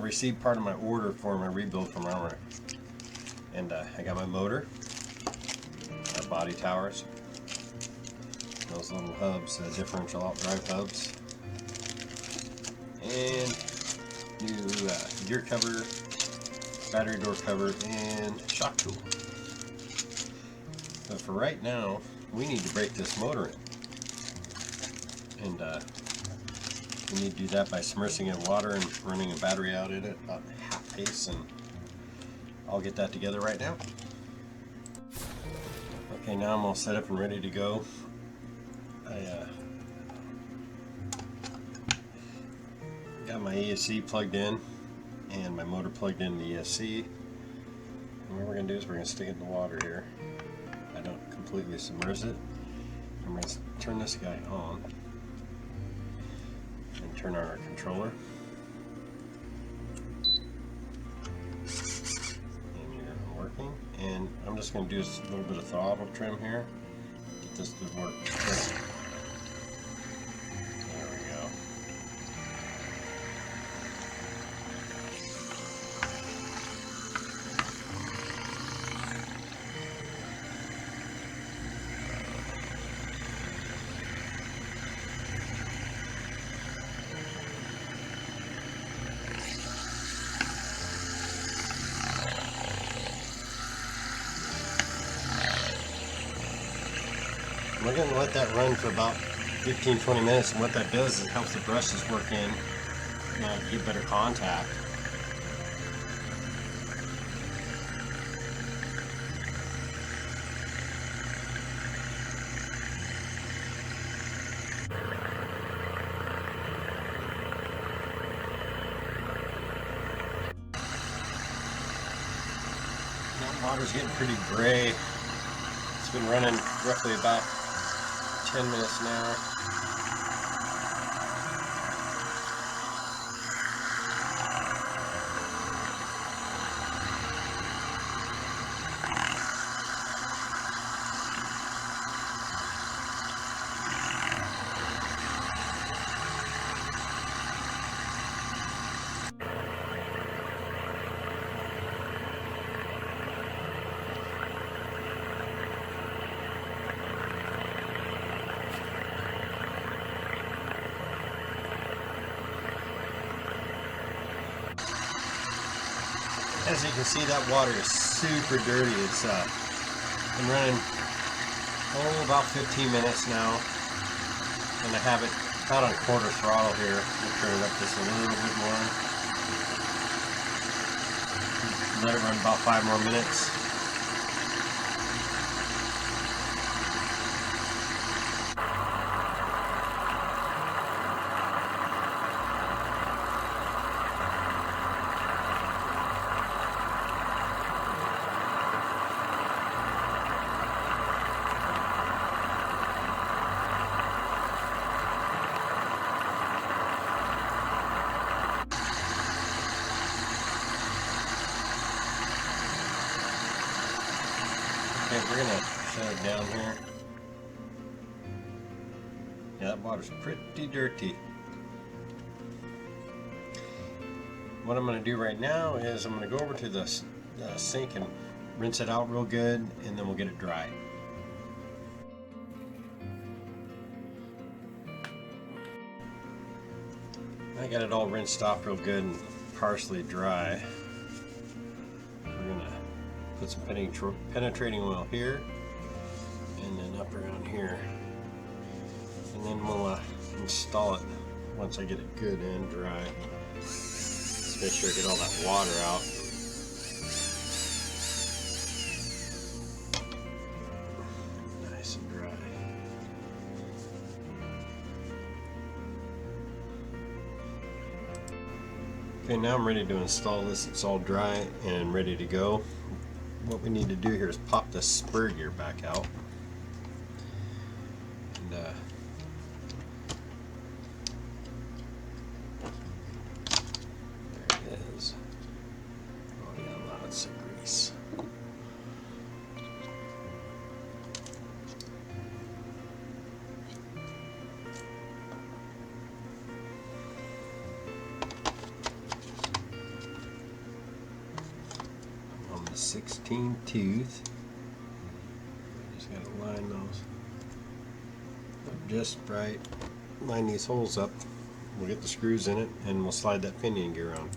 received part of my order for my rebuild from Armor. And I got my motor, our body towers, those little hubs, differential out-drive hubs, and new gear cover, battery door cover, and shock tool. But for right now, we need to break this motor in. And we need to do that by submersing it in water and running a battery out in it about half pace, and I'll get that together right now. Okay, now I'm all set up and ready to go. I got my ESC plugged in and my motor plugged in the ESC. And what we're going to do is we're going to stick it in the water here. I don't completely submerge it. I'm going to turn this guy on and turn on our controller. And you're working. And I'm just going to do a little bit of throttle trim here. Get this to work. There we go. We're going to let that run for about 15-20 minutes, and what that does is it helps the brushes work in to get better contact. That water's getting pretty gray. It's been running roughly about 10 minutes now. As you can see, that water is super dirty. It's been running about 15 minutes now, and I have it about on quarter throttle here. I'll turn it up just a little bit more. Let it run about 5 more minutes. Okay, we're gonna shut it down here. Yeah, that water's pretty dirty. What I'm gonna do right now is I'm gonna go over to the sink and rinse it out real good, and then we'll get it dry. I got it all rinsed off real good and partially dry. We're gonna put some penetrating oil here, and then up around here, and then we'll install it once I get it good and dry. Just make sure I get all that water out. Nice and dry. Okay, now I'm ready to install this. It's all dry and ready to go. What we need to do here is pop this spur gear back out. And there it is. Oh yeah, lots of grease. 16 tooth. Just gotta line those up just right. Line these holes up. We'll get the screws in it and we'll slide that pinion gear on.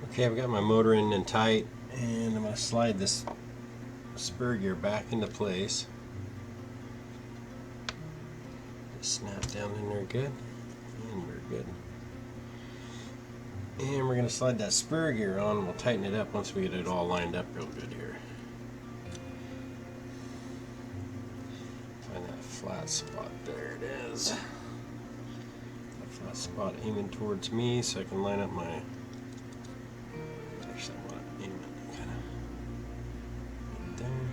Okay, I've got my motor in and tight, and I'm gonna slide this spur gear back into place. Just snap down in there good, and we're good. And we're going to slide that spur gear on, and we'll tighten it up once we get it all lined up real good here. Find that flat spot. There it is. That flat spot aiming towards me so I can line up my... Actually, I want to aim it kind of right there.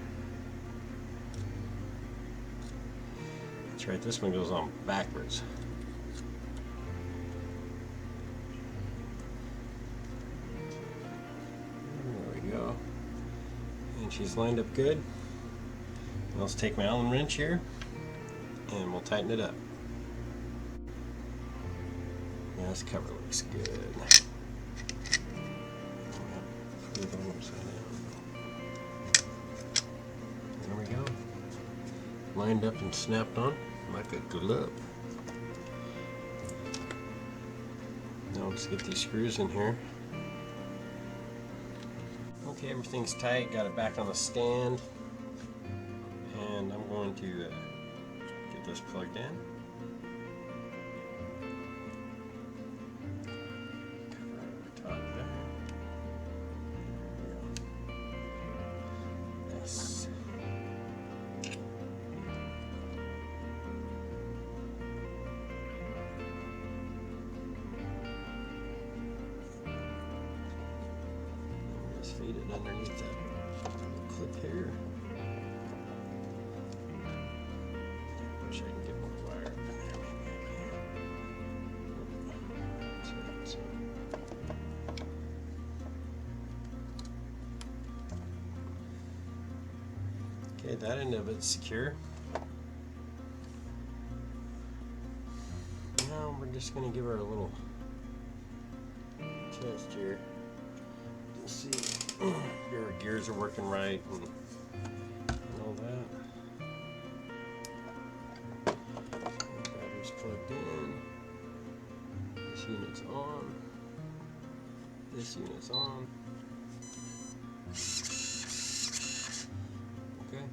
That's right, this one goes on backwards. She's lined up good. I'll just take my Allen wrench here and we'll tighten it up. Yeah, this cover looks good. Put it on upside down. There we go. Lined up and snapped on like a glove. Now let's get these screws in here. Okay, everything's tight, got it back on the stand, and I'm going to get this plugged in. Cover over top there. There we go. Nice. Feed it underneath that clip here. Wish I could get more wire up in there. Maybe I can. That's it. Okay, that end of it's secure. Now we're just going to give her a little test here. See if your gears are working right and all that. Battery's plugged in. This unit's on. This unit's on. Okay.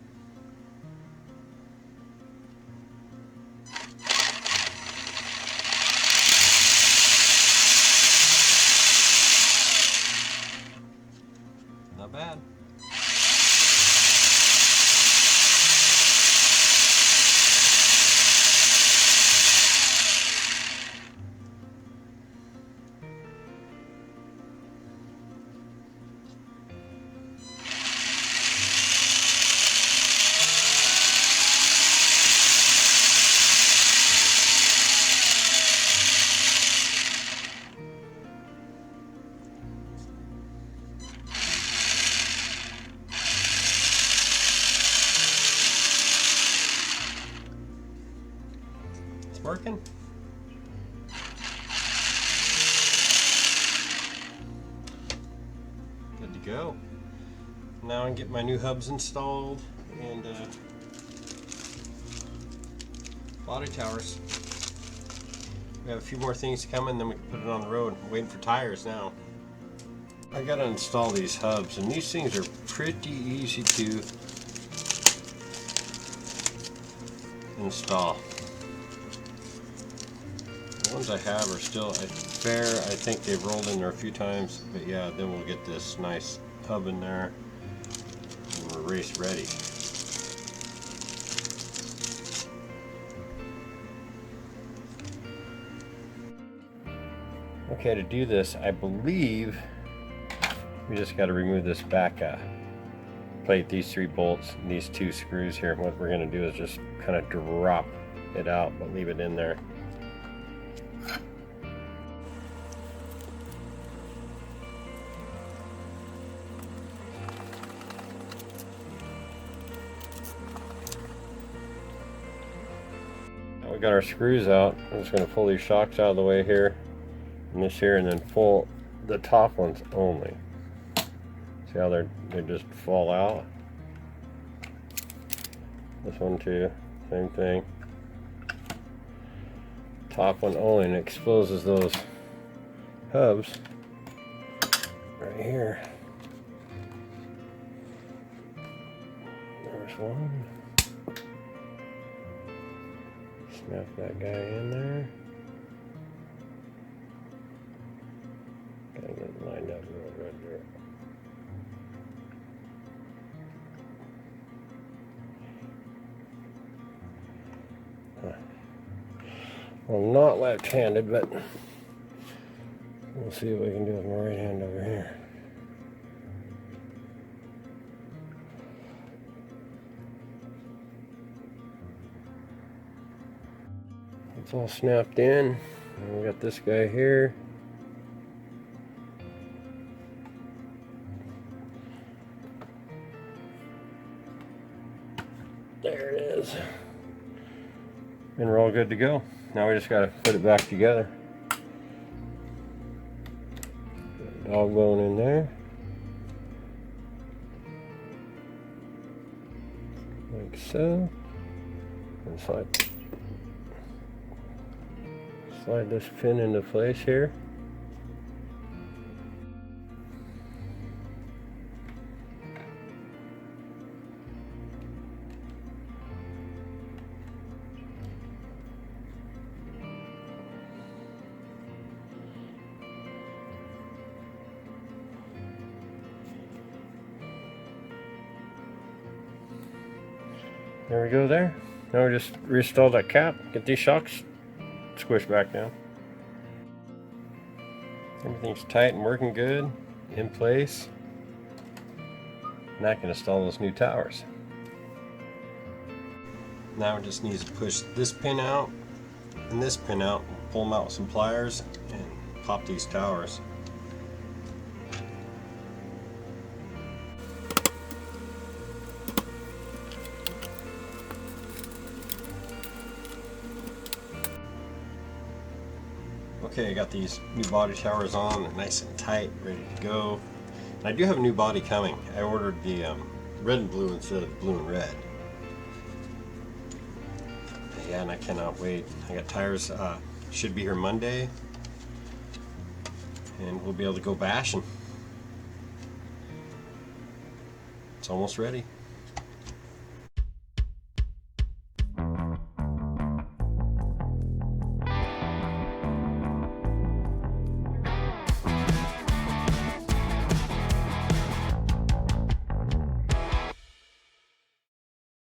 Not bad. Working. Good to go. Now I can get my new hubs installed and body towers. We have a few more things to come and then we can put it on the road. I'm waiting for tires now. I gotta install these hubs, and these things are pretty easy to install. The ones I have are still fair. I think they've rolled in there a few times, but yeah, then we'll get this nice hub in there and we're race ready. Okay, to do this, I believe we just got to remove this back plate, these 3 bolts, and these 2 screws here. What we're going to do is just kind of drop it out, but leave it in there. Now we got our screws out. I'm just going to pull these shocks out of the way here, and this here, and then pull the top ones only. See how they just fall out? This one too, same thing. Top one only, and exposes those hubs right here. There's one. Snap that guy in there. Gotta get it lined up real good there. Well, I'm not left-handed, but we'll see what we can do with my right hand over here. It's all snapped in. And we got this guy here. There it is. And we're all good to go. Now we just got to put it back together. Dog bone in there. Like so. And slide this pin into place here. There we go there. Now we just reinstall that cap, get these shocks squished back down. Everything's tight and working good, in place. Now I can install those new towers. Now it just needs to push this pin out and this pin out, pull them out with some pliers, and pop these towers. Okay, I got these new body towers on. They're nice and tight, ready to go. And I do have a new body coming. I ordered the red and blue instead of blue and red. Yeah, and I cannot wait. I got tires, should be here Monday. And we'll be able to go bashing. It's almost ready.